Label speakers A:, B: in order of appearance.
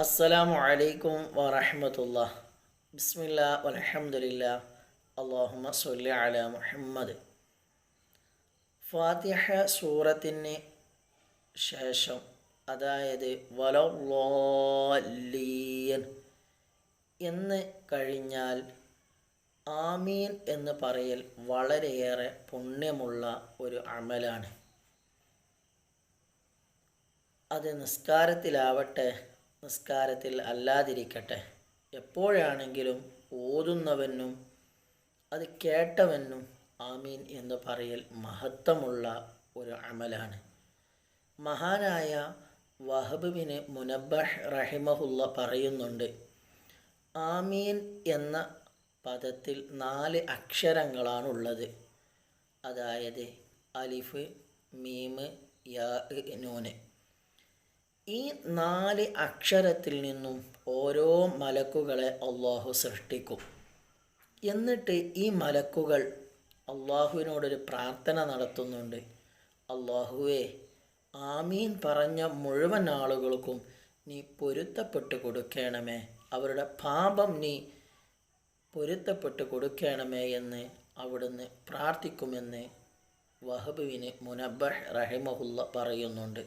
A: അസ്സലാമു അലൈക്കും വറഹ്മത്തുള്ളാഹി. ബിസ്മില്ലാ വൽഹംദുലില്ലാ. അല്ലാഹുമ്മ സ്വല്ലി അലാ മുഹമ്മദ്. ഫാത്തിഹ സൂറത്തിന് ശേഷം, അതായത് വലദ്ദാല്ലീൻ എന്ന് കഴിഞ്ഞാൽ ആമീൻ എന്ന് പറയൽ വളരെയേറെ പുണ്യമുള്ള ഒരു അമലാണ്. അത് നിസ്കാരത്തിലാവട്ടെ, നിസ്കാരത്തിൽ അല്ലാതിരിക്കട്ടെ, എപ്പോഴാണെങ്കിലും ഓതുന്നവനും അത് കേട്ടവനും ആമീൻ എന്ന് പറയൽ മഹത്വമുള്ള ഒരു അമലാണ്. മഹാനായ വഹബ് ബിൻ മുനബ്ബഹ് റഹിമഹുല്ല പറയുന്നുണ്ട്, ആമീൻ എന്ന പദത്തിൽ 4 അക്ഷരങ്ങളാണുള്ളത്. അതായത് അലിഫ്, മീമ്, യാ, നൂന്. ഈ 4 അക്ഷരത്തിൽ നിന്നും ഓരോ മലക്കുകളെ അള്ളാഹു സൃഷ്ടിക്കും. എന്നിട്ട് ഈ മലക്കുകൾ അള്ളാഹുവിനോടൊരു പ്രാർത്ഥന നടത്തുന്നുണ്ട്. അള്ളാഹുവേ, ആമീൻ പറഞ്ഞ മുഴുവൻ ആളുകൾക്കും നീ പൊരുത്തപ്പെട്ട് കൊടുക്കണമേ, അവരുടെ പാപം നീ പൊരുത്തപ്പെട്ട് കൊടുക്കണമേ എന്ന് അവിടുന്ന് പ്രാർത്ഥിക്കുമെന്ന് വഹബ് ബിൻ മുനബ്ബഹ് റഹിമഹുല്ല പറയുന്നുണ്ട്.